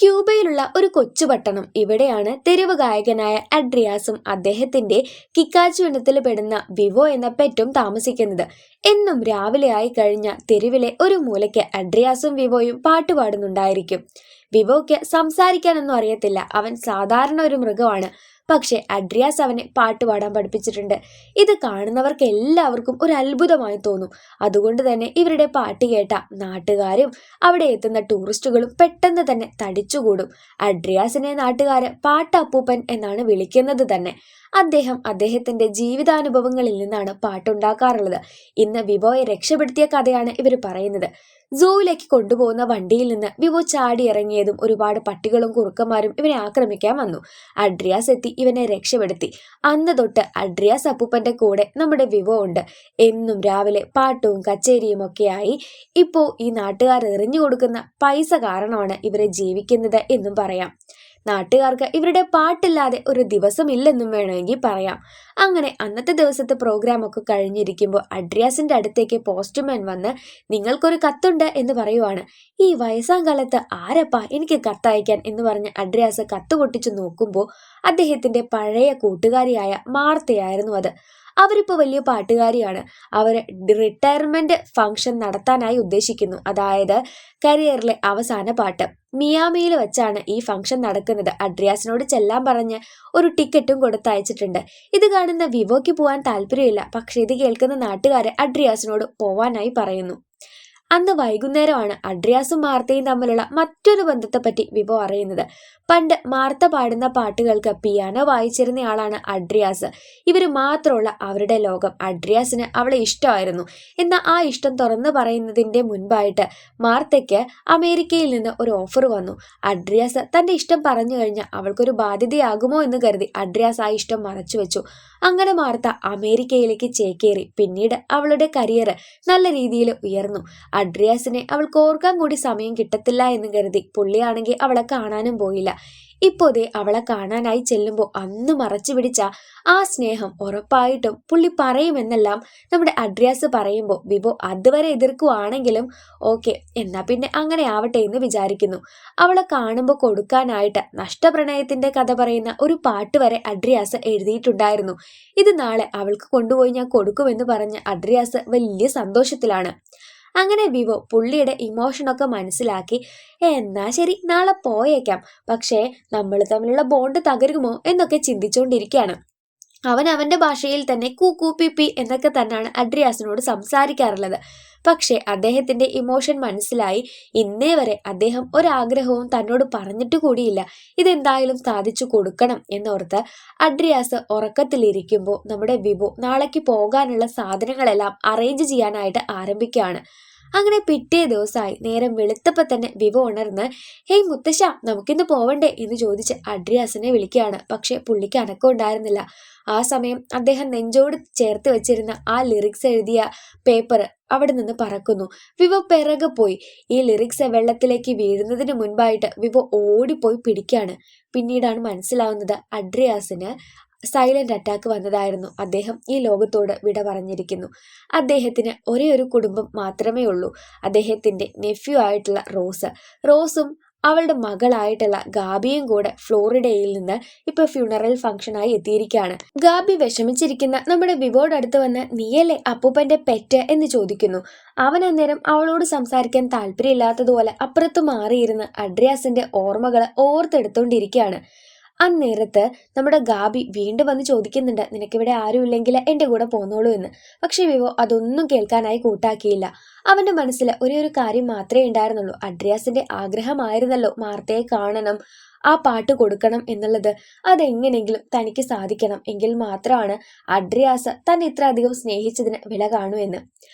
ക്യൂബയിലുള്ള ഒരു കൊച്ചു പട്ടണം. ഇവിടെയാണ് തെരുവ് ഗായകനായ അഡ്രിയാസും അദ്ദേഹത്തിന്റെ കിക്കാച്ചു ഇനത്തിൽ പെടുന്ന വിവോ എന്ന പെറ്റും താമസിക്കുന്നത്. എന്നും രാവിലെ ആയി കഴിഞ്ഞ തെരുവിലെ ഒരു മൂലയ്ക്ക് അഡ്രിയാസും വിവോയും പാട്ടുപാടുന്നുണ്ടായിരിക്കും. വിവോയ്ക്ക് സംസാരിക്കാനൊന്നും അറിയത്തില്ല. അവൻ സാധാരണ ഒരു മൃഗമാണ്. പക്ഷെ അഡ്രിയാസ് അവനെ പാട്ട് പാടാൻ പഠിപ്പിച്ചിട്ടുണ്ട്. ഇത് കാണുന്നവർക്ക് എല്ലാവർക്കും ഒരു അത്ഭുതമായി തോന്നും. അതുകൊണ്ട് തന്നെ ഇവരുടെ പാട്ട് കേട്ട നാട്ടുകാരും അവിടെ എത്തുന്ന ടൂറിസ്റ്റുകളും പെട്ടെന്ന് തന്നെ തടിച്ചുകൂടും. അഡ്രിയാസിനെ നാട്ടുകാര് പാട്ടപ്പൂപ്പൻ എന്നാണ് വിളിക്കുന്നത് തന്നെ. അദ്ദേഹത്തിന്റെ ജീവിതാനുഭവങ്ങളിൽ നിന്നാണ് പാട്ടുണ്ടാക്കാറുള്ളത്. ഇന്ന് വിവോയെ രക്ഷപ്പെടുത്തിയ കഥയാണ് ഇവർ പറയുന്നത്. സൂവിലേക്ക് കൊണ്ടുപോകുന്ന വണ്ടിയിൽ നിന്ന് വിവോ ചാടി ഇറങ്ങിയതും ഒരുപാട് പട്ടികളും കുറുക്കന്മാരും ഇവനെ ആക്രമിക്കാൻ വന്നു. അഡ്രിയാസ് എത്തി ഇവനെ രക്ഷപ്പെടുത്തി. അന്ന് തൊട്ട് അഡ്രിയാസ് അപ്പൂപ്പന്റെ കൂടെ നമ്മുടെ വിവോ ഉണ്ട്. എന്നും രാവിലെ പാട്ടും കച്ചേരിയും ഒക്കെയായി. ഇപ്പോ ഈ നാട്ടുകാർ എറിഞ്ഞു കൊടുക്കുന്ന പൈസ കാരണമാണ് ഇവരെ ജീവിക്കുന്നത് എന്നും പറയാം. നാട്ടുകാർക്ക് ഇവരുടെ പാട്ടില്ലാതെ ഒരു ദിവസം ഇല്ലെന്നും വേണമെങ്കിൽ പറയാം. അങ്ങനെ അന്നത്തെ ദിവസത്തെ പ്രോഗ്രാം ഒക്കെ കഴിഞ്ഞിരിക്കുമ്പോൾ അഡ്രിയാസിന്റെ അടുത്തേക്ക് പോസ്റ്റ്മാൻ വന്ന് നിങ്ങൾക്കൊരു കത്തുണ്ട് എന്ന് പറയുവാണ്. ഈ വയസ്സാം കാലത്ത് ആരപ്പാ എനിക്ക് കത്തയക്കാൻ എന്ന് പറഞ്ഞ് അഡ്രിയാസ് കത്ത് പൊട്ടിച്ചു നോക്കുമ്പോൾ അദ്ദേഹത്തിന്റെ പഴയ കൂട്ടുകാരിയായ മാർത്തയായിരുന്നു അത്. അവരിപ്പോൾ വലിയ പാട്ടുകാരിയാണ്. അവർ റിട്ടയർമെന്റ് ഫംഗ്ഷൻ നടത്താനായി ഉദ്ദേശിക്കുന്നു. അതായത് കരിയറിലെ അവസാന പാട്ട്. മിയാമിയിൽ വെച്ചാണ് ഈ ഫംഗ്ഷൻ നടക്കുന്നത്. അഡ്രിയാസിനോട് ചെല്ലാൻ പറഞ്ഞ് ഒരു ടിക്കറ്റും കൊടുത്തയച്ചിട്ടുണ്ട്. ഇത് കാണുന്ന വിവോയ്ക്ക് പോകാൻ താല്പര്യമില്ല. പക്ഷെ ഇത് കേൾക്കുന്ന നാട്ടുകാരെ അഡ്രിയാസിനോട് പോവാനായി പറയുന്നു. അന്ന് വൈകുന്നേരമാണ് അഡ്രിയാസും മാർത്തയും തമ്മിലുള്ള മറ്റൊരു ബന്ധത്തെപ്പറ്റി വിവോ അറിയുന്നത്. പണ്ട് മാർത്ത പാടുന്ന പാട്ടുകൾക്ക് പിയാനോ വായിച്ചിരുന്നയാളാണ് അഡ്രിയാസ്. ഇവർ മാത്രമുള്ള അവരുടെ ലോകം. അഡ്രിയാസിന് അവളെ ഇഷ്ടമായിരുന്നു. എന്നാൽ ആ ഇഷ്ടം തുറന്നു പറയുന്നതിൻ്റെ മുൻപായിട്ട് മാർത്തയ്ക്ക് അമേരിക്കയിൽ നിന്ന് ഒരു ഓഫർ വന്നു. അഡ്രിയാസ് തൻ്റെ ഇഷ്ടം പറഞ്ഞു കഴിഞ്ഞാൽ അവൾക്കൊരു ബാധ്യതയാകുമോ എന്ന് കരുതി അഡ്രിയാസ് ആ ഇഷ്ടം മറച്ചു വെച്ചു. അങ്ങനെ മാർത്ത അമേരിക്കയിലേക്ക് ചേക്കേറി. പിന്നീട് അവളുടെ കരിയർ നല്ല രീതിയിൽ ഉയർന്നു. അഡ്രിയാസിനെ അവൾക്ക് ഓർക്കാൻ കൂടി സമയം കിട്ടത്തില്ല എന്ന് കരുതി പുള്ളിയാണെങ്കിൽ അവളെ കാണാനും പോയില്ല. ഇപ്പോഴേ അവളെ കാണാനായി ചെല്ലുമ്പോൾ അന്ന് മറച്ചു പിടിച്ച ആ സ്നേഹം ഉറപ്പായിട്ടും പുള്ളി പറയുമെന്നെല്ലാം നമ്മുടെ അഡ്രിയാസ് പറയുമ്പോൾ വിവോ അതുവരെ എതിർക്കുവാണെങ്കിലും ഓക്കെ എന്നാ പിന്നെ അങ്ങനെ ആവട്ടെ എന്ന് വിചാരിക്കുന്നു. അവളെ കാണുമ്പോൾ കൊടുക്കാനായിട്ട് നഷ്ടപ്രണയത്തിന്റെ കഥ പറയുന്ന ഒരു പാട്ട് വരെ അഡ്രിയാസ് എഴുതിയിട്ടുണ്ടായിരുന്നു. ഇത് നാളെ അവൾക്ക് കൊണ്ടുപോയി ഞാൻ കൊടുക്കുമെന്ന് പറഞ്ഞ് അഡ്രിയാസ് വലിയ സന്തോഷത്തിലാണ്. അങ്ങനെ വിവോ പുള്ളിയുടെ ഇമോഷനൊക്കെ മനസ്സിലാക്കി എന്നാ ശരി നാളെ പോയേക്കാം, പക്ഷേ നമ്മൾ തമ്മിലുള്ള ബോണ്ട് തകരുമോ എന്നൊക്കെ ചിന്തിച്ചുകൊണ്ടിരിക്കുകയാണ്. അവൻ അവന്റെ ഭാഷയിൽ തന്നെ കൂക്കൂ പിപ്പി എന്നൊക്കെ തന്നെയാണ് അഡ്രിയാസിനോട് സംസാരിക്കാറുള്ളത്. പക്ഷേ അദ്ദേഹത്തിന്റെ ഇമോഷൻ മനസ്സിലായി. ഇന്നേ വരെ അദ്ദേഹം ഒരാഗ്രഹവും തന്നോട് പറഞ്ഞിട്ട് കൂടിയില്ല. ഇതെന്തായാലും സാധിച്ചു കൊടുക്കണം എന്നോർത്ത് അഡ്രിയാസ് ഉറക്കത്തിലിരിക്കുമ്പോൾ നമ്മുടെ വിവോ നാളേക്ക് പോകാനുള്ള സാധനങ്ങളെല്ലാം അറേഞ്ച് ചെയ്യാനായിട്ട് ആരംഭിക്കുകയാണ്. അങ്ങനെ പിറ്റേ ദിവസമായി. നേരം വെളുത്തപ്പോൾ തന്നെ വിവോ ഉണർന്ന് ഹേയ് മുത്തശ്ശ നമുക്കിന്ന് പോവണ്ടേ എന്ന് ചോദിച്ച് അഡ്രിയാസിനെ വിളിക്കുകയാണ്. പക്ഷെ പുള്ളിക്ക് അനക്കം ഉണ്ടായിരുന്നില്ല. ആ സമയം അദ്ദേഹം നെഞ്ചോട് ചേർത്ത് വെച്ചിരുന്ന ആ ലിറിക്സ് എഴുതിയ പേപ്പർ അവിടെ നിന്ന് പറക്കുന്നു. വിവോ പിറകെ പോയി. ഈ ലിറിക്സ് വെള്ളത്തിലേക്ക് വീഴുന്നതിന് മുൻപായിട്ട് വിവോ ഓടിപ്പോയി പിടിക്കുകയാണ്. പിന്നീടാണ് മനസ്സിലാവുന്നത് അഡ്രിയാസിന് സൈലന്റ് അറ്റാക്ക് വന്നതായിരുന്നു. അദ്ദേഹം ഈ ലോകത്തോട് വിട പറഞ്ഞിരിക്കുന്നു. അദ്ദേഹത്തിന് ഒരേ ഒരു കുടുംബം മാത്രമേ ഉള്ളൂ. അദ്ദേഹത്തിന്റെ നെഫ്യൂ ആയിട്ടുള്ള റോസും അവളുടെ മകളായിട്ടുള്ള ഗാബിയും കൂടെ ഫ്ലോറിഡയിൽ നിന്ന് ഇപ്പൊ ഫ്യൂണറൽ ഫംഗ്ഷനായി എത്തിയിരിക്കുകയാണ്. ഗാബി വിഷമിച്ചിരിക്കുന്ന നമ്മുടെ വിവോയുടെ അടുത്ത് വന്ന് നീയല്ലേ അപ്പൂപ്പന്റെ പെറ്റ് എന്ന് ചോദിക്കുന്നു. അവൻ അന്നേരം അവളോട് സംസാരിക്കാൻ താല്പര്യമില്ലാത്തതുപോലെ അപ്പുറത്ത് മാറിയിരുന്ന് അഡ്രിയാസിന്റെ ഓർമ്മകൾ ഓർത്തെടുത്തോണ്ടിരിക്കുകയാണ്. അന്നേരത്ത് നമ്മുടെ ഗാബി വീണ്ടും വന്ന് ചോദിക്കുന്നുണ്ട് നിനക്കിവിടെ ആരുമില്ലെങ്കിൽ എൻ്റെ കൂടെ പോന്നോളൂ എന്ന്. പക്ഷെ വിവോ അതൊന്നും കേൾക്കാനായി കൂട്ടാക്കിയില്ല. അവന്റെ മനസ്സിൽ ഒരേ ഒരു കാര്യം മാത്രമേ ഉണ്ടായിരുന്നുള്ളൂ. അഡ്രിയാസിന്റെ ആഗ്രഹമായിരുന്നല്ലോ മാർത്തയെ കാണണം, ആ പാട്ട് കൊടുക്കണം എന്നുള്ളത്. അതെങ്ങനെങ്കിലും തനിക്ക് സാധിക്കണം എങ്കിൽ മാത്രമാണ് അഡ്രിയാസ് തന്നെ ഇത്ര അധികം സ്നേഹിച്ചതിന് വില കാണൂ എന്ന്.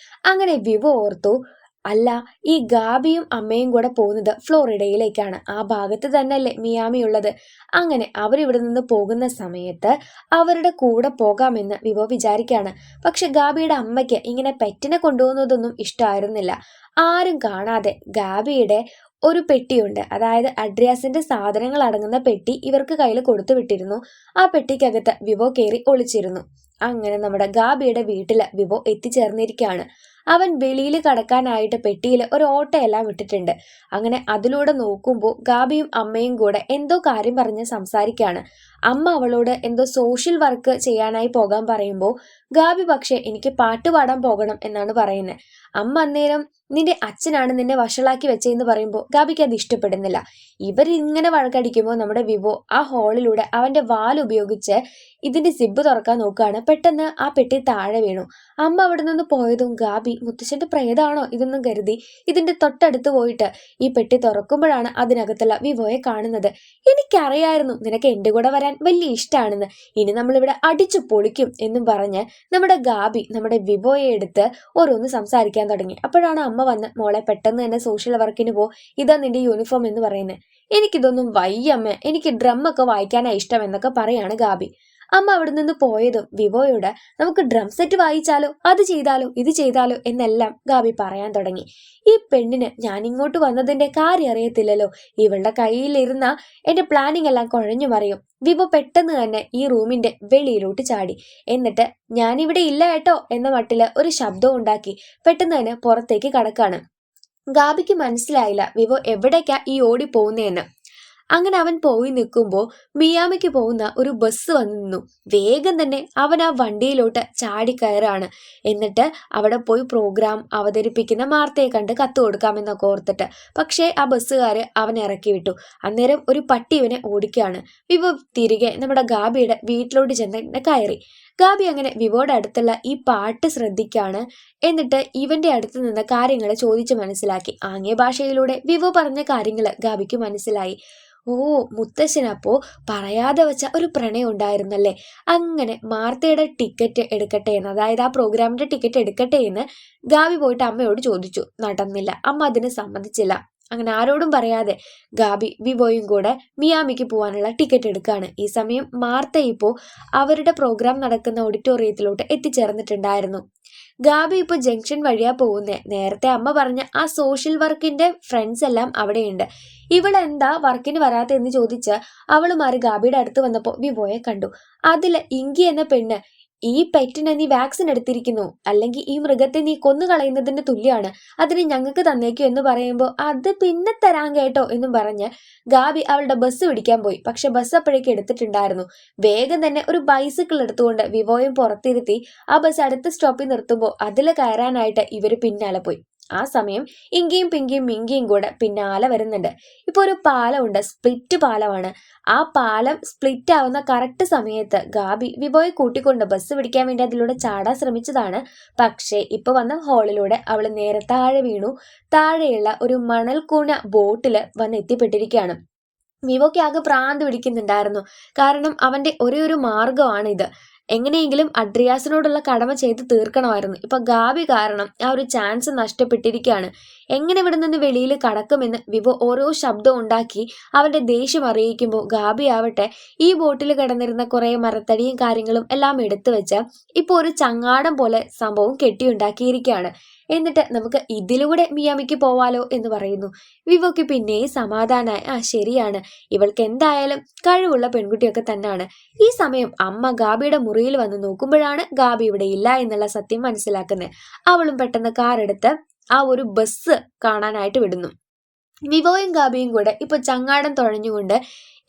അങ്ങനെ വിവോ ഓർത്തു അല്ല ഈ ഗാബിയും അമ്മയും കൂടെ പോകുന്നത് ഫ്ലോറിഡയിലേക്കാണ്. ആ ഭാഗത്ത് തന്നെയല്ലേ മിയാമി ഉള്ളത്. അങ്ങനെ അവരിവിടെ നിന്ന് പോകുന്ന സമയത്ത് അവരുടെ കൂടെ പോകാമെന്ന് വിവോ വിചാരിക്കുകയാണ്. പക്ഷെ ഗാബിയുടെ അമ്മയ്ക്ക് ഇങ്ങനെ പെറ്റിനെ കൊണ്ടുപോകുന്നതൊന്നും ഇഷ്ടമായിരുന്നില്ല. ആരും കാണാതെ ഗാബിയുടെ ഒരു പെട്ടിയുണ്ട്, അതായത് അഡ്രിയാസിന്റെ സാധനങ്ങൾ അടങ്ങുന്ന പെട്ടി ഇവർക്ക് കയ്യിൽ കൊടുത്തു വിട്ടിരുന്നു. ആ പെട്ടിക്കകത്ത് വിവോ കയറി ഒളിച്ചിരുന്നു. അങ്ങനെ നമ്മുടെ ഗാബിയുടെ വീട്ടിൽ വിവോ എത്തിച്ചേർന്നിരിക്കുകയാണ്. അവൻ വെളിയിൽ കടക്കാനായിട്ട് പെട്ടിയിൽ ഒരു ഓട്ടയെല്ലാം ഇട്ടിട്ടുണ്ട്. അങ്ങനെ അതിലൂടെ നോക്കുമ്പോൾ ഗാബിയും അമ്മയും കൂടെ എന്തോ കാര്യം പറഞ്ഞ് സംസാരിക്കുകയാണ്. അമ്മ അവളോട് എന്തോ സോഷ്യൽ വർക്ക് ചെയ്യാനായി പോകാൻ പറയുമ്പോൾ ഗാബി പക്ഷെ എനിക്ക് പാട്ട് പാടാൻ പോകണം എന്നാണ് പറയുന്നത്. അമ്മ അന്നേരം നിന്റെ അച്ഛനാണ് നിന്നെ വഷളാക്കി വെച്ചതെന്ന് പറയുമ്പോൾ ഗാബിക്ക് അത് ഇഷ്ടപ്പെടുന്നില്ല. ഇവരിങ്ങനെ വഴക്കടിക്കുമ്പോൾ നമ്മുടെ വിവോ ആ ഹോളിലൂടെ അവന്റെ വാലുപയോഗിച്ച് ഇതിന്റെ സിബ് തുറക്കാൻ നോക്കുകയാണ്. പെട്ടെന്ന് ആ പെട്ടി താഴെ വീണു. അമ്മ അവിടെ നിന്ന് പോയതും ഗാബി മുത്തശ്ശന്റെ പ്രേതാണോ ഇതൊന്നും കരുതി ഇതിന്റെ തൊട്ടടുത്ത് പോയിട്ട് ഈ പെട്ടി തുറക്കുമ്പോഴാണ് അതിനകത്തുള്ള വിവോയെ കാണുന്നത്. എനിക്കറിയായിരുന്നു നിനക്ക് എന്റെ കൂടെ വരാൻ വലിയ ഇഷ്ടമാണെന്ന്, ഇനി നമ്മളിവിടെ അടിച്ചു പൊളിക്കും എന്നും പറഞ്ഞ് നമ്മുടെ ഗാബി നമ്മുടെ വിവോയെ എടുത്ത് ഓരോന്ന് സംസാരിക്കാൻ തുടങ്ങി. അപ്പോഴാണ് അമ്മ വന്ന് മോളെ പെട്ടെന്ന് തന്നെ സോഷ്യൽ വർക്കിന് ഇതാ നിന്റെ യൂണിഫോം എന്ന് പറയുന്നത്. എനിക്കിതൊന്നും വയ്യമ്മ, എനിക്ക് ഡ്രമ്മൊക്കെ വായിക്കാനാ ഇഷ്ടം എന്നൊക്കെ പറയാണ് ഗാബി. അമ്മ അവിടെ നിന്ന് പോയതും വിവോയോട് നമുക്ക് ഡ്രം സെറ്റ് വായിച്ചാലോ, അത് ചെയ്താലോ, ഇത് ചെയ്താലോ എന്നെല്ലാം ഗാബി പറയാൻ തുടങ്ങി. ഈ പെണ്ണിന് ഞാൻ ഇങ്ങോട്ട് വന്നതിന്റെ കാര്യം അറിയത്തില്ലല്ലോ, ഇവളുടെ കയ്യിലിരുന്ന എന്റെ പ്ലാനിങ് എല്ലാം കുഴഞ്ഞു മറിയും. വിവോ പെട്ടെന്ന് തന്നെ ഈ റൂമിന്റെ വെളിയിലോട്ട് ചാടി. എന്നിട്ട് ഞാനിവിടെ ഇല്ല കേട്ടോ എന്ന മട്ടില് ഒരു ശബ്ദം ഉണ്ടാക്കി പെട്ടെന്ന് തന്നെ പുറത്തേക്ക് കടക്കാണ്. ഗാബിക്ക് മനസ്സിലായില്ല വിവോ എവിടേക്കാ ഈ ഓടി പോകുന്നതെന്ന്. അങ്ങനെ അവൻ പോയി നിൽക്കുമ്പോൾ മിയാമിക്ക് പോകുന്ന ഒരു ബസ് വന്നു നിന്നു. വേഗം തന്നെ അവൻ ആ വണ്ടിയിലോട്ട് ചാടിക്കയറാണ്. എന്നിട്ട് അവിടെ പോയി പ്രോഗ്രാം അവതരിപ്പിക്കുന്ന മാർത്തയെ കണ്ട് കത്ത് കൊടുക്കാമെന്നൊക്കെ ഓർത്തിട്ട്. പക്ഷേ ആ ബസ്സുകാർ അവനെ ഇറക്കി വിട്ടു. അന്നേരം ഒരു പട്ടി ഇവനെ ഓടിക്കുകയാണ്. വിവോ തിരികെ നമ്മുടെ ഗാബിയുടെ വീട്ടിലോട്ട് ചെന്ന് കയറി. ഗാബി അങ്ങനെ വിവോയുടെ അടുത്തുള്ള ഈ പാട്ട് ശ്രദ്ധിക്കാണ്. എന്നിട്ട് ഇവന്റെ അടുത്ത് നിന്ന് കാര്യങ്ങൾ ചോദിച്ചു മനസ്സിലാക്കി. ആംഗ്യ ഭാഷയിലൂടെ വിവോ പറഞ്ഞ കാര്യങ്ങൾ ഗാബിക്ക് മനസ്സിലായി. ഓ, മുത്തശ്ശനപ്പോ പറയാതെ വെച്ച ഒരു പ്രണയം ഉണ്ടായിരുന്നല്ലേ. അങ്ങനെ മാർത്തയുടെ ടിക്കറ്റ് എടുക്കട്ടെ എന്ന്, അതായത് ആ പ്രോഗ്രാമിന്റെ ടിക്കറ്റ് എടുക്കട്ടെ എന്ന് ഗാബി പോയിട്ട് അമ്മയോട് ചോദിച്ചു. നടന്നില്ല, അമ്മ അതിന് സമ്മതിച്ചില്ല. അങ്ങനെ ആരോടും പറയാതെ ഗാബി വിവോയും കൂടെ മിയാമിക്ക് പോകാനുള്ള ടിക്കറ്റ് എടുക്കുകയാണ്. ഈ സമയം മാർത്ത ഇപ്പോൾ അവരുടെ പ്രോഗ്രാം നടക്കുന്ന ഓഡിറ്റോറിയത്തിലോട്ട് എത്തിച്ചേർന്നിട്ടുണ്ടായിരുന്നു. ഗാബി ഇപ്പോൾ ജംഗ്ഷൻ വഴിയാ പോകുന്നേ. നേരത്തെ അമ്മ പറഞ്ഞ ആ സോഷ്യൽ വർക്കിന്റെ ഫ്രണ്ട്സ് എല്ലാം അവിടെയുണ്ട്. ഇവളെന്താ വർക്കിന് വരാത്തെന്ന് ചോദിച്ച് അവളുമാര് ഗാബിയുടെ അടുത്ത് വന്നപ്പോൾ വിവോയെ കണ്ടു. അതില് ഇങ്കി എന്ന പെണ്ണ്, ഈ പെറ്റിനെ നീ വാക്സിൻ എടുത്തിരിക്കുന്നു, അല്ലെങ്കിൽ ഈ മൃഗത്തെ നീ കൊന്നുകളയുന്നതിന് തുല്യമാണ്, അതിന് ഞങ്ങൾക്ക് തന്നേക്കു എന്ന് പറയുമ്പോൾ അത് പിന്നെ തരാൻ കേട്ടോ എന്നും പറഞ്ഞ് ഗാബി അവളുടെ ബസ് പിടിക്കാൻ പോയി. പക്ഷെ ബസ് അപ്പോഴേക്ക് എടുത്തിട്ടുണ്ടായിരുന്നു. വേഗം തന്നെ ഒരു ബൈസിക്കിൾ എടുത്തുകൊണ്ട് വിവോയും പുറത്തിരുത്തി ആ ബസ് അടുത്ത സ്റ്റോപ്പിൽ നിർത്തുമ്പോൾ അതിൽ കയറാനായിട്ട് ഇവര് പിന്നാലെ പോയി. ആ സമയം ഇങ്കിയും പിങ്കിയും മിങ്കിയും കൂടെ പിന്നാലെ വരുന്നുണ്ട്. ഇപ്പൊ ഒരു പാലമുണ്ട്, സ്പ്ലിറ്റ് പാലമാണ്. ആ പാലം സ്പ്ലിറ്റ് ആവുന്ന കറക്റ്റ് സമയത്ത് ഗാബി വിവോയെ കൂട്ടിക്കൊണ്ട് ബസ് പിടിക്കാൻ വേണ്ടി അതിലൂടെ ചാടാൻ ശ്രമിച്ചതാണ്. പക്ഷേ ഇപ്പൊ വന്ന ഹോളിലൂടെ അവള് നേരെ താഴെ വീണു. താഴെയുള്ള ഒരു മണൽക്കൂണ ബോട്ടില് വന്ന് എത്തിപ്പെട്ടിരിക്കുകയാണ്. വിവോയ്ക്ക് ആകെ ഭ്രാന്ത് പിടിക്കുന്നുണ്ടായിരുന്നു. കാരണം അവന്റെ ഒരേ ഒരു മാർഗമാണ് ഇത്. എങ്ങനെയെങ്കിലും അഡ്രിയാസിനോടുള്ള കടമ ചെയ്ത് തീർക്കണമായിരുന്നു. ഇപ്പൊ ഗാബി കാരണം ആ ഒരു ചാൻസ് നഷ്ടപ്പെട്ടിരിക്കുകയാണ്. എങ്ങനെ ഇവിടെ നിന്ന് വെളിയിൽ കടക്കുമെന്ന് വിവോ ഓരോ ശബ്ദം ഉണ്ടാക്കി അവന്റെ ദേഷ്യം അറിയിക്കുമ്പോൾ ഗാബി ആവട്ടെ ഈ ബോട്ടിൽ കിടന്നിരുന്ന കുറെ മരത്തടിയും കാര്യങ്ങളും എല്ലാം എടുത്തു വെച്ച് ഇപ്പൊ ഒരു ചങ്ങാടം പോലെ സംഭവം കെട്ടിയുണ്ടാക്കിയിരിക്കുകയാണ്. എന്നിട്ട് നമുക്ക് ഇതിലൂടെ മിയാമിക്ക് പോവാലോ എന്ന് പറയുന്നു. വിവോക്ക് പിന്നെയും സമാധാനായി, ആ ശരിയാണ്, ഇവൾക്ക് എന്തായാലും കഴിവുള്ള പെൺകുട്ടിയൊക്കെ തന്നെയാണ്. ഈ സമയം അമ്മ ഗാബിയുടെ മുറിയിൽ വന്ന് നോക്കുമ്പോഴാണ് ഗാബി ഇവിടെ ഇല്ല എന്നുള്ള സത്യം മനസ്സിലാക്കുന്നത്. അവളും പെട്ടെന്ന് കാറെടുത്ത് ആ ഒരു ബസ് കാണാനായിട്ട് വിടുന്നു. വിവോയും ഗാബിയും കൂടെ ഇപ്പൊ ചങ്ങാടം തുഴഞ്ഞുകൊണ്ട്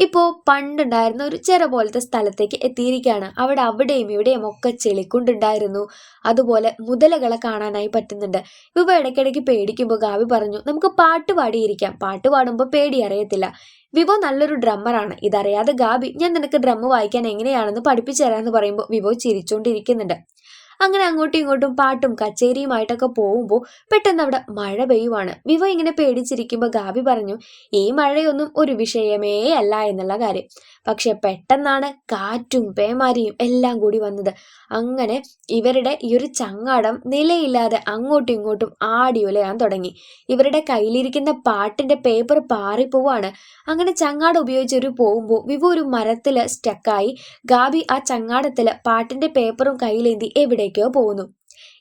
ഇപ്പോ പണ്ടുണ്ടായിരുന്ന ഒരു ചെറ പോലത്തെ സ്ഥലത്തേക്ക് എത്തിയിരിക്കുകയാണ്. അവിടെയും ഇവിടെയും ഒക്കെ ചെളിക്കുണ്ടുണ്ടായിരുന്നു. അതുപോലെ മുതലകളെ കാണാനായി പറ്റുന്നുണ്ട്. വിവോ ഇടയ്ക്കിടയ്ക്ക് പേടിക്കുമ്പോൾ ഗാബി പറഞ്ഞു നമുക്ക് പാട്ട് പാടിയിരിക്കാം, പാട്ട് പാടുമ്പോൾ പേടി അറിയത്തില്ല. വിവോ നല്ലൊരു ഡ്രമ്മറാണ്. ഇതറിയാതെ ഗാബി ഞാൻ നിനക്ക് ഡ്രം വായിക്കാൻ എങ്ങനെയാണെന്ന് പഠിപ്പിച്ചു തരാമെന്ന് പറയുമ്പോൾ വിവോ ചിരിച്ചോണ്ടിരിക്കുന്നുണ്ട്. അങ്ങനെ അങ്ങോട്ടും ഇങ്ങോട്ടും പാട്ടും കച്ചേരിയുമായിട്ടൊക്കെ പോകുമ്പോൾ പെട്ടെന്ന് അവിടെ മഴ പെയ്യുവാണ്. വിവോ ഇങ്ങനെ പേടിച്ചിരിക്കുമ്പോൾ ഗാബി പറഞ്ഞു ഈ മഴയൊന്നും ഒരു വിഷയമേ അല്ല എന്നുള്ള കാര്യം. പക്ഷെ പെട്ടെന്നാണ് കാറ്റും പേമാരിയും എല്ലാം കൂടി വന്നത്. അങ്ങനെ ഇവരുടെ ഈ ഒരു ചങ്ങാടം നിലയില്ലാതെ അങ്ങോട്ടും ഇങ്ങോട്ടും ആടി ഉലയാൻ തുടങ്ങി. ഇവരുടെ കയ്യിലിരിക്കുന്ന പാട്ടിന്റെ പേപ്പർ പാറിപ്പോവാണ്. അങ്ങനെ ചങ്ങാടം ഉപയോഗിച്ചൊരു പോകുമ്പോൾ വിവോ ഒരു മരത്തില് സ്റ്റക്കായി. ഗാബി ആ ചങ്ങാടത്തില് പാട്ടിന്റെ പേപ്പറും കയ്യിലേന്തി എവിടേക്കോ പോകുന്നു.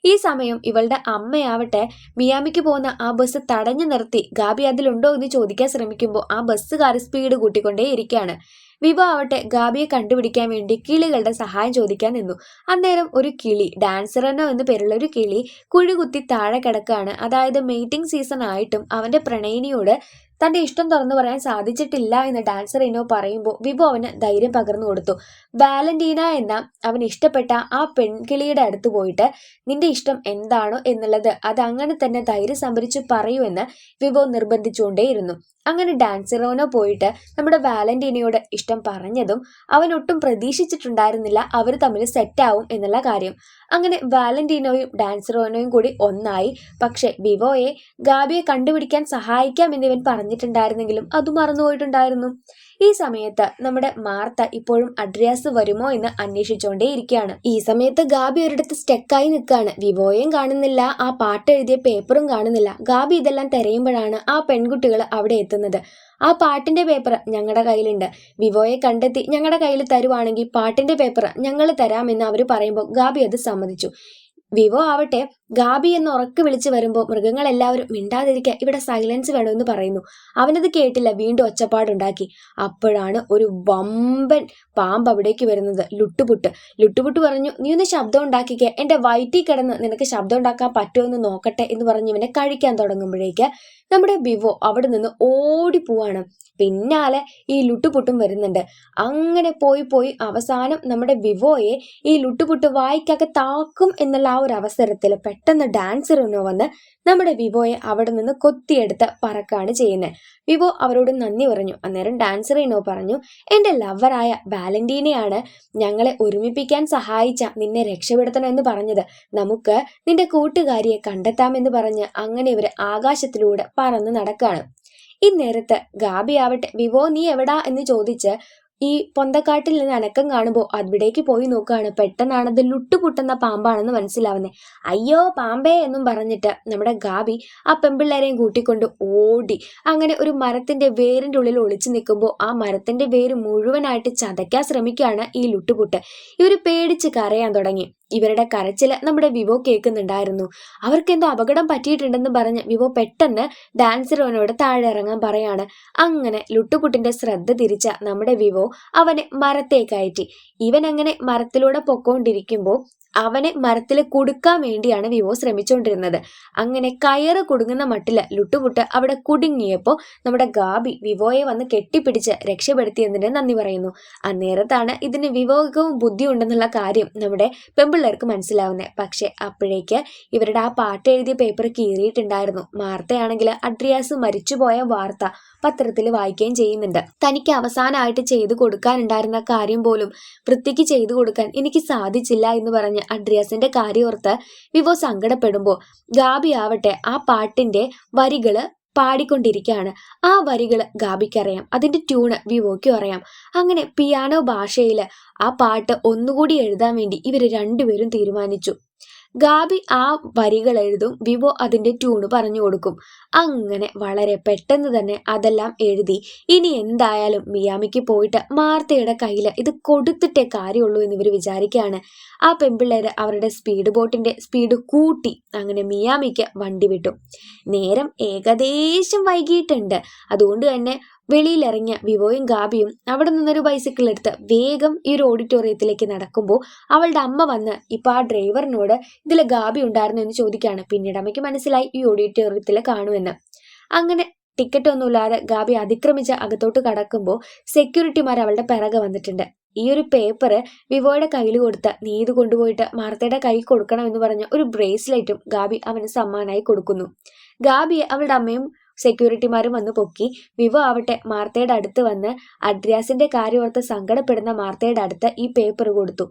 ഈ സമയം ഇവളുടെ അമ്മയാവട്ടെ മിയാമിക്ക് പോകുന്ന ആ ബസ് തടഞ്ഞു നിർത്തി ഗാബി അതിലുണ്ടോ എന്ന് ചോദിക്കാൻ ശ്രമിക്കുമ്പോൾ ആ ബസ്സുകാർ സ്പീഡ് കൂട്ടിക്കൊണ്ടേ ഇരിക്കുകയാണ്. വിവോ ആവട്ടെ ഗാബിയെ കണ്ടുപിടിക്കാൻ വേണ്ടി കിളികളുടെ സഹായം ചോദിക്കാൻ നിന്നു. അന്നേരം ഒരു കിളി, ഡാൻസറനോ എന്ന് പേരുള്ള ഒരു കിളി കുഴികുത്തി താഴെ കിടക്കുകയാണ്. അതായത് മീറ്റിംഗ് സീസൺ ആയിട്ടും അവന്റെ പ്രണയിനിയോട് തന്റെ ഇഷ്ടം തുറന്നു പറയാൻ സാധിച്ചിട്ടില്ല എന്ന് ഡാൻസർ ഇനോ പറയുമ്പോൾ വിവോ അവന് ധൈര്യം പകർന്നു കൊടുത്തു. വാലന്റീന എന്ന അവൻ ഇഷ്ടപ്പെട്ട ആ പെൺകിളിയുടെ അടുത്ത് പോയിട്ട് നിന്റെ ഇഷ്ടം എന്താണോ എന്നുള്ളത് അത് അങ്ങനെ തന്നെ ധൈര്യം സംഭരിച്ചു പറയൂ എന്ന് വിവോ നിർബന്ധിച്ചുകൊണ്ടേയിരുന്നു. അങ്ങനെ ഡാൻസറോനോ പോയിട്ട് നമ്മുടെ വാലന്റീനയോട് ഇഷ്ടം പറഞ്ഞതും അവൻ ഒട്ടും പ്രതീക്ഷിച്ചിട്ടുണ്ടായിരുന്നില്ല അവർ തമ്മിൽ സെറ്റാവും എന്നുള്ള കാര്യം. അങ്ങനെ വാലന്റീനോയും ഡാൻസറോനോയും കൂടി ഒന്നായി. പക്ഷെ വിവോയെ ഗാബിയെ കണ്ടുപിടിക്കാൻ സഹായിക്കാം എന്നിവൻ പറഞ്ഞിട്ടുണ്ടായിരുന്നെങ്കിലും അത് മറന്നുപോയിട്ടുണ്ടായിരുന്നു. ഈ സമയത്ത് നമ്മുടെ മാർത്ത ഇപ്പോഴും അഡ്രിയാസ് വരുമോ എന്ന് അന്വേഷിച്ചുകൊണ്ടേയിരിക്കുകയാണ്. ഈ സമയത്ത് ഗാബി ഒരിടത്ത് സ്റ്റെക്കായി നിൽക്കുകയാണ്. വിവോയും കാണുന്നില്ല, ആ പാട്ട് എഴുതിയ പേപ്പറും കാണുന്നില്ല. ഗാബി ഇതെല്ലാം തിരയുമ്പോഴാണ് ആ പെൺകുട്ടികൾ അവിടെ എത്തുന്നത്. ആ പാട്ടിന്റെ പേപ്പർ ഞങ്ങളുടെ കയ്യിലുണ്ട്, വിവോയെ കണ്ടെത്തി ഞങ്ങളുടെ കയ്യിൽ തരുവാണെങ്കിൽ പാട്ടിന്റെ പേപ്പർ ഞങ്ങൾ തരാമെന്ന് അവർ പറയുമ്പോൾ ഗാബി അത് സമ്മതിച്ചു. വിവോ ആവട്ടെ ഗാബി എന്ന് ഉറക്കെ വിളിച്ചു വരുമ്പോൾ മൃഗങ്ങളെല്ലാവരും മിണ്ടാതിരിക്കാൻ ഇവിടെ സൈലൻസ് വേണമെന്ന് പറയുന്നു. അവനത് കേട്ടില്ല, വീണ്ടും ഒച്ചപ്പാടുണ്ടാക്കി. അപ്പോഴാണ് ഒരു വമ്പൻ പാമ്പ് അവിടേക്ക് വരുന്നത്. ലുട്ടുപുട്ട് പറഞ്ഞു, നീ ഒന്ന് ശബ്ദം ഉണ്ടാക്കിക്കേ, എന്റെ വയറ്റിൽ കിടന്ന് നിനക്ക് ശബ്ദം ഉണ്ടാക്കാൻ പറ്റുമോ എന്ന് നോക്കട്ടെ എന്ന് പറഞ്ഞ് ഇവനെ കഴിക്കാൻ തുടങ്ങുമ്പോഴേക്ക് നമ്മുടെ വിവോ അവിടെ നിന്ന് ഓടിപ്പോവാണ്. പിന്നാലെ ഈ ലുട്ടുപുട്ടും വരുന്നുണ്ട്. അങ്ങനെ പോയി അവസാനം നമ്മുടെ വിവോയെ ഈ ലുട്ടുപുട്ട് വായിക്കൊക്കെ താക്കും എന്നുള്ള ആ ഒരു അവസരത്തിൽ പെട്ടെന്ന് ഡാൻസറിനോ വന്ന് നമ്മുടെ വിവോയെ അവിടെ നിന്ന് കൊത്തിയെടുത്ത് പറക്കാണ് ചെയ്യുന്നത്. വിവോ അവരോട് നന്ദി പറഞ്ഞു. അന്നേരം ഡാൻസറിനോ പറഞ്ഞു, എന്റെ ലവറായ വാലന്റീനയാണ് ഞങ്ങളെ ഒരുമിപ്പിക്കാൻ സഹായിച്ച നിന്നെ രക്ഷപ്പെടുത്തണമെന്ന് പറഞ്ഞത്. നമുക്ക് നിന്റെ കൂട്ടുകാരിയെ കണ്ടെത്താമെന്ന് പറഞ്ഞ് അങ്ങനെ ഇവര് ആകാശത്തിലൂടെ പറന്ന് നടക്കാണ്. ഇന്നേരത്ത് ഗാബി ആവട്ടെ വിവോ നീ എവിടാ എന്ന് ചോദിച്ച് ഈ പൊന്തക്കാട്ടിൽ നിന്ന് അനക്കം കാണുമ്പോൾ അവിടേക്ക് പോയി നോക്കുകയാണ്. പെട്ടെന്നാണത് ലുട്ടുപുട്ടുന്ന പാമ്പാണെന്ന് മനസ്സിലാവുന്നേ. അയ്യോ പാമ്പേ എന്നും പറഞ്ഞിട്ട് നമ്മുടെ ഗാബി ആ പെമ്പിള്ളേരെയും കൂട്ടിക്കൊണ്ട് ഓടി. അങ്ങനെ ഒരു മരത്തിന്റെ വേരിന്റെ ഉള്ളിൽ ഒളിച്ചു നിൽക്കുമ്പോൾ ആ മരത്തിന്റെ വേര് മുഴുവനായിട്ട് ചതയ്ക്കാൻ ശ്രമിക്കുകയാണ് ഈ ലുട്ടുപുട്ട്. ഇവര് പേടിച്ച് കരയാൻ തുടങ്ങി. ഇവരുടെ കരച്ചില് നമ്മുടെ വിവോ കേൾക്കുന്നുണ്ടായിരുന്നു. അവർക്ക് എന്തോ അപകടം പറ്റിയിട്ടുണ്ടെന്ന് പറഞ്ഞ് വിവോ പെട്ടെന്ന് ഡാൻസറോനോട് താഴെ ഇറങ്ങാൻ പറയാണ്. അങ്ങനെ ലുട്ടുപുട്ടിന്റെ ശ്രദ്ധ തിരിച്ച നമ്മുടെ വിവോ അവനെ മരത്തെ കയറ്റി. ഇവൻ അങ്ങനെ മരത്തിലൂടെ പൊക്കോണ്ടിരിക്കുമ്പോൾ അവനെ മരത്തിൽ കുടുക്കാൻ വേണ്ടിയാണ് വിവോ ശ്രമിച്ചുകൊണ്ടിരുന്നത്. അങ്ങനെ കയറ് കുടുങ്ങുന്ന മട്ടില് ലുട്ടുപുട്ട് അവിടെ കുടുങ്ങിയപ്പോൾ നമ്മുടെ ഗാബി വിവോയെ വന്ന് കെട്ടിപ്പിടിച്ച് രക്ഷപ്പെടുത്തിയതിന് നന്ദി പറയുന്നു. അന്നേരത്താണ് ഇതിന് വിവേകവും ബുദ്ധിയും ഉണ്ടെന്നുള്ള കാര്യം നമ്മുടെ പെമ്പിള്ളേർക്ക് മനസ്സിലാവുന്നത്. പക്ഷെ അപ്പോഴേക്ക് ഇവരുടെ ആ പാട്ട് എഴുതിയ പേപ്പർ കീറിയിട്ടുണ്ടായിരുന്നു. മാർത്തയാണെങ്കിൽ അഡ്രിയാസ് മരിച്ചുപോയ വാർത്ത പത്രത്തിൽ വായിക്കുകയും ചെയ്യുന്നുണ്ട്. തനിക്ക് അവസാനമായിട്ട് ചെയ്തു കൊടുക്കാനുണ്ടായിരുന്ന കാര്യം പോലും വൃത്തിക്ക് ചെയ്തു കൊടുക്കാൻ എനിക്ക് സാധിച്ചില്ല എന്ന് പറഞ്ഞ് അഡ്രിയാസിന്റെ കാര്യോർത്ത് വിവോ സങ്കടപ്പെടുമ്പോൾ ഗാബി ആവട്ടെ ആ പാട്ടിന്റെ വരികള് പാടിക്കൊണ്ടിരിക്കുകയാണ്. ആ വരികൾ ഗാബിക്കറിയാം, അതിന്റെ ട്യൂണ് വിവോയ്ക്കും അറിയാം. അങ്ങനെ പിയാനോ ഭാഷയിൽ ആ പാട്ട് ഒന്നുകൂടി എഴുതാൻ വേണ്ടി ഇവര് രണ്ടുപേരും തീരുമാനിച്ചു. ഗാബി ആ വരികൾ എഴുതും, വിവോ അതിന്റെ ട്യൂണ് പറഞ്ഞു കൊടുക്കും. അങ്ങനെ വളരെ പെട്ടെന്ന് തന്നെ അതെല്ലാം എഴുതി. ഇനി എന്തായാലും മിയാമിക്ക് പോയിട്ട് മാർത്തയുടെ കയ്യിൽ ഇത് കൊടുത്തിട്ടേ കാര്യമുള്ളൂ എന്ന് ഇവർ വിചാരിക്കുകയാണ്. ആ പെൺപിള്ളേര് അവരുടെ സ്പീഡ് ബോട്ടിന്റെ സ്പീഡ് കൂട്ടി അങ്ങനെ മിയാമിക്ക് വണ്ടി വിട്ടു. നേരം ഏകദേശം വൈകിട്ടുണ്ട്. അതുകൊണ്ട് തന്നെ വെളിയിലിറങ്ങിയ വിവോയും ഗാബിയും അവിടെ നിന്നൊരു ബൈസിക്കിൾ എടുത്ത് വേഗം ഈ ഒരു ഓഡിറ്റോറിയത്തിലേക്ക് നടക്കുമ്പോൾ അവളുടെ അമ്മ വന്ന് ഇപ്പൊ ആ ഡ്രൈവറിനോട് ഇതിൽ ഗാബി ഉണ്ടായിരുന്നു എന്ന് ചോദിക്കുകയാണ്. പിന്നീട് അമ്മയ്ക്ക് മനസ്സിലായി ഈ ഓഡിറ്റോറിയത്തിൽ കാണുമെന്ന്. അങ്ങനെ ടിക്കറ്റ് ഒന്നുമില്ലാതെ ഗാബി അതിക്രമിച്ച് അകത്തോട്ട് കടക്കുമ്പോൾ സെക്യൂരിറ്റിമാർ അവളുടെ പിറകെ വന്നിട്ടുണ്ട്. ഈ ഒരു പേപ്പർ വിവോയുടെ കയ്യിൽ കൊടുത്ത് നീ ഇത് കൊണ്ടുപോയിട്ട് മാർത്തയുടെ കൈ കൊടുക്കണം എന്ന് പറഞ്ഞ ഒരു ബ്രേസ്ലെറ്റും ഗാബി അവന് സമ്മാനമായി കൊടുക്കുന്നു. ഗാബിയെ അവളുടെ അമ്മയും സെക്യൂരിറ്റിമാരും വന്ന് പൊക്കി. വിവോ ആവട്ടെ മാർത്തയുടെ അടുത്ത് വന്ന് അഡ്രിയാസിന്റെ കാര്യം ഓർത്ത് സങ്കടപ്പെടുന്ന മാർത്തയുടെ അടുത്ത് ഈ പേപ്പർ കൊടുത്തു.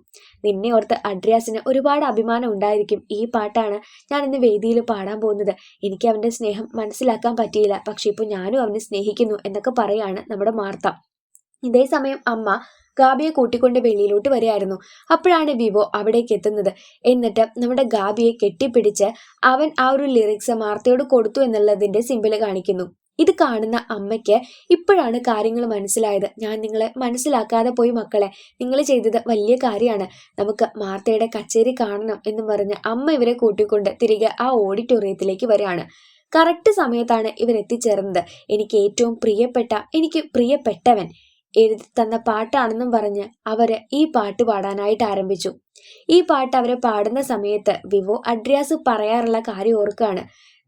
നിന്നെ ഓർത്ത് അഡ്രിയാസിന് ഒരുപാട് അഭിമാനം ഉണ്ടായിരിക്കും. ഈ പാട്ടാണ് ഞാൻ ഇന്ന് വേദിയിൽ പാടാൻ പോകുന്നത്. എനിക്ക് അവന്റെ സ്നേഹം മനസ്സിലാക്കാൻ പറ്റിയില്ല, പക്ഷെ ഇപ്പൊ ഞാനും അവനെ സ്നേഹിക്കുന്നു എന്നൊക്കെ പറയാണ് നമ്മുടെ മാർത്ത. ഇതേ സമയം അമ്മ ഗാബിയെ കൂട്ടിക്കൊണ്ട് വെളിയിലോട്ട് വരികയായിരുന്നു. അപ്പോഴാണ് വിവോ അവിടേക്ക് എത്തുന്നത്. എന്നിട്ട് നമ്മുടെ ഗാബിയെ കെട്ടിപ്പിടിച്ച് അവൻ ആ ഒരു ലിറിക്സ് മാർത്തയോട് കൊടുത്തു എന്നുള്ളതിന്റെ സിമ്പിള് കാണിക്കുന്നു. ഇത് കാണുന്ന അമ്മയ്ക്ക് ഇപ്പോഴാണ് കാര്യങ്ങൾ മനസ്സിലായത്. ഞാൻ നിങ്ങളെ മനസ്സിലാക്കാതെ പോയി മക്കളെ, നിങ്ങൾ ചെയ്തത് വലിയ കാര്യമാണ്. നമുക്ക് മാർത്തയുടെ കച്ചേരി കാണണം എന്ന് പറഞ്ഞ് അമ്മ ഇവരെ കൂട്ടിക്കൊണ്ട് തിരികെ ആ ഓഡിറ്റോറിയത്തിലേക്ക് വരികയാണ്. കറക്റ്റ് സമയത്താണ് ഇവരെത്തിച്ചേർന്നത്. എനിക്ക് ഏറ്റവും പ്രിയപ്പെട്ട, എനിക്ക് പ്രിയപ്പെട്ടവൻ, എഴുതി തന്ന പാട്ടാണെന്നും പറഞ്ഞ് അവര് ഈ പാട്ട് പാടാനായിട്ട് ആരംഭിച്ചു. ഈ പാട്ട് അവര് പാടുന്ന സമയത്ത് വിവോ അഡ്രിയാസ് പറയാറുള്ള കാര്യം ഓർക്കാണ്.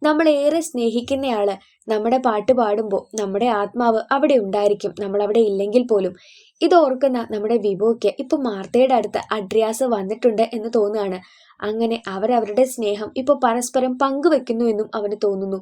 നമ്മൾ ഏറെ സ്നേഹിക്കുന്നയാള് നമ്മുടെ പാട്ട് പാടുമ്പോൾ നമ്മുടെ ആത്മാവ് അവിടെ ഉണ്ടായിരിക്കും, നമ്മൾ അവിടെ ഇല്ലെങ്കിൽ പോലും. ഇത് ഓർക്കുന്ന നമ്മുടെ വിവോയ്ക്ക് ഇപ്പൊ മാർത്തയുടെ അടുത്ത് അഡ്രിയാസ് വന്നിട്ടുണ്ട് എന്ന് തോന്നുകയാണ്. അങ്ങനെ അവരവരുടെ സ്നേഹം ഇപ്പൊ പരസ്പരം പങ്കുവെക്കുന്നു എന്നും അവന് തോന്നുന്നു.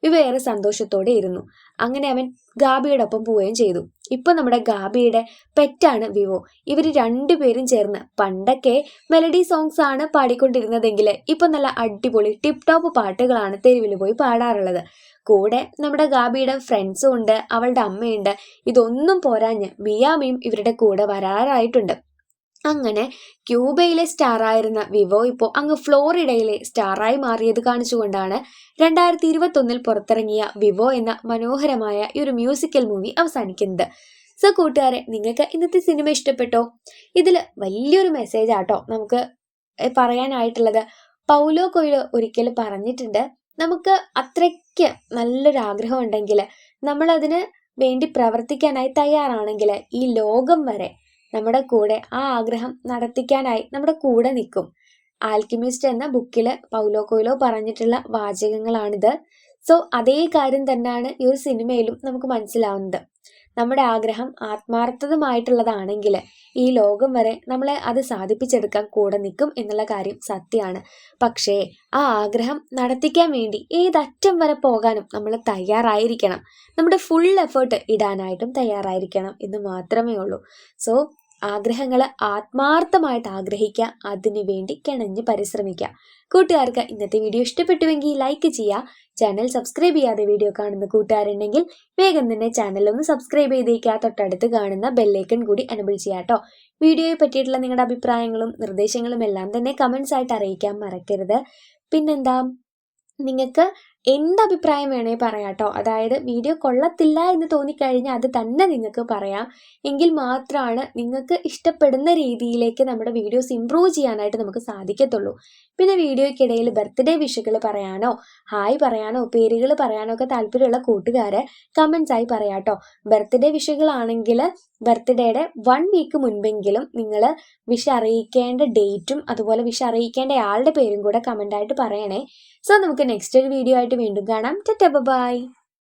വിവോ ഏറെ സന്തോഷത്തോടെ ഇരുന്നു. അങ്ങനെ അവൻ ഗാബിയുടെ ഒപ്പം പോവുകയും ചെയ്തു. ഇപ്പൊ നമ്മുടെ ഗാബിയുടെ പെറ്റാണ് വിവോ. ഇവര് രണ്ടുപേരും ചേർന്ന് പണ്ടൊക്കെ മെലഡി സോങ്സ് ആണ് പാടിക്കൊണ്ടിരുന്നതെങ്കിൽ ഇപ്പൊ നല്ല അടിപൊളി ടിപ് ടോപ്പ് പാട്ടുകളാണ് തെരുവിൽ പോയി പാടാറുള്ളത്. കൂടെ നമ്മുടെ ഗാബിയുടെ ഫ്രണ്ട്സും ഉണ്ട്, അവളുടെ അമ്മയുണ്ട്. ഇതൊന്നും പോരാഞ്ഞ് മിയാമിയും ഇവരുടെ കൂടെ വരാറായിട്ടുണ്ട്. അങ്ങനെ ക്യൂബയിലെ സ്റ്റാറായിരുന്ന വിവോ ഇപ്പോൾ അങ്ങ് ഫ്ലോറിഡയിലെ സ്റ്റാറായി മാറിയത് കാണിച്ചുകൊണ്ടാണ് 2021 പുറത്തിറങ്ങിയ വിവോ എന്ന മനോഹരമായ ഈ ഒരു മ്യൂസിക്കൽ മൂവി അവസാനിക്കുന്നത്. സോ കൂട്ടുകാരെ, നിങ്ങൾക്ക് ഇന്നത്തെ സിനിമ ഇഷ്ടപ്പെട്ടോ? ഇതിൽ വലിയൊരു മെസ്സേജ് ആട്ടോ നമുക്ക് പറയാനായിട്ടുള്ളത്. പൗലോ കൊയ്ലോ ഒരിക്കൽ പറഞ്ഞിട്ടുണ്ട്, നമുക്ക് അത്രയ്ക്ക് നല്ലൊരു ആഗ്രഹം ഉണ്ടെങ്കിൽ, നമ്മളതിന് വേണ്ടി പ്രവർത്തിക്കാനായി തയ്യാറാണെങ്കിൽ ഈ ലോകം വരെ നമ്മുടെ കൂടെ ആ ആഗ്രഹം നടത്തിക്കാനായി നമ്മുടെ കൂടെ നിൽക്കും. ആൽക്കിമിസ്റ്റ് എന്ന ബുക്കിൽ പൗലോ കൊയ്ലോ പറഞ്ഞിട്ടുള്ള വാചകങ്ങളാണിത്. സോ അതേ കാര്യം തന്നെയാണ് ഈ ഒരു സിനിമയിലും നമുക്ക് മനസ്സിലാവുന്നത്. നമ്മുടെ ആഗ്രഹം ആത്മാർത്ഥമായിട്ടുള്ളതാണെങ്കിൽ ഈ ലോകം വരെ നമ്മളെ അത് സാധിപ്പിച്ചെടുക്കാൻ കൂടെ നിൽക്കും എന്നുള്ള കാര്യം സത്യമാണ്. പക്ഷേ ആ ആഗ്രഹം നടത്തിക്കാൻ വേണ്ടി ഏതറ്റം വരെ പോകാനും നമ്മൾ തയ്യാറായിരിക്കണം. നമ്മുടെ ഫുൾ എഫേർട്ട് ഇടാനായിട്ടും തയ്യാറായിരിക്കണം എന്ന് മാത്രമേ ഉള്ളൂ. സോ ആഗ്രഹങ്ങൾ ആത്മാർത്ഥമായിട്ട് ആഗ്രഹിക്കുക, അതിനു വേണ്ടി കിണഞ്ഞ് പരിശ്രമിക്കുക. കൂട്ടുകാർക്ക് ഇന്നത്തെ വീഡിയോ ഇഷ്ടപ്പെട്ടുവെങ്കിൽ ലൈക്ക് ചെയ്യുക. ചാനൽ സബ്സ്ക്രൈബ് ചെയ്യാതെ വീഡിയോ കാണുന്ന കൂട്ടുകാരുണ്ടെങ്കിൽ വേഗം തന്നെ ചാനൽ ഒന്ന് സബ്സ്ക്രൈബ് ചെയ്തേക്കുക. തൊട്ടടുത്ത് കാണുന്ന ബെല്ലൈക്കൺ കൂടി എനബിൾ ചെയ്യാം കേട്ടോ. വീഡിയോയെ പറ്റിയിട്ടുള്ള നിങ്ങളുടെ അഭിപ്രായങ്ങളും നിർദ്ദേശങ്ങളും എല്ലാം തന്നെ കമൻസ് ആയിട്ട് അറിയിക്കാൻ മറക്കരുത്. പിന്നെന്താ, നിങ്ങൾക്ക് എന്ത് അഭിപ്രായം വേണേ പറയാം കേട്ടോ. അതായത് വീഡിയോ കൊള്ളത്തില്ല എന്ന് തോന്നിക്കഴിഞ്ഞാൽ അത് തന്നെ നിങ്ങൾക്ക് പറയാം. എങ്കിൽ മാത്രമാണ് നിങ്ങൾക്ക് ഇഷ്ടപ്പെടുന്ന രീതിയിലേക്ക് നമ്മുടെ വീഡിയോസ് ഇമ്പ്രൂവ് ചെയ്യാനായിട്ട് നമുക്ക് സാധിക്കത്തുള്ളൂ. പിന്നെ വീഡിയോയ്ക്കിടയിൽ ബർത്ത്ഡേ വിഷുകൾ പറയാനോ ഹായ് പറയാനോ പേരുകൾ പറയാനോ ഒക്കെ താല്പര്യമുള്ള കൂട്ടുകാരെ കമൻസ് ആയി പറയാം കേട്ടോ. ബർത്ത്ഡേ വിഷുകളാണെങ്കിൽ ബർത്ത്ഡേയുടെ 1 വീക്ക് മുൻപെങ്കിലും നിങ്ങൾ വിഷ് അറിയിക്കേണ്ട ഡേറ്റും അതുപോലെ വിഷ് അറിയിക്കേണ്ട ആളുടെ പേരും കൂടെ കമൻ്റായിട്ട് പറയണേ. സോ നമുക്ക് നെക്സ്റ്റ് ഒരു വീഡിയോ ആയിട്ട് വീണ്ടും കാണാം. Tata bye.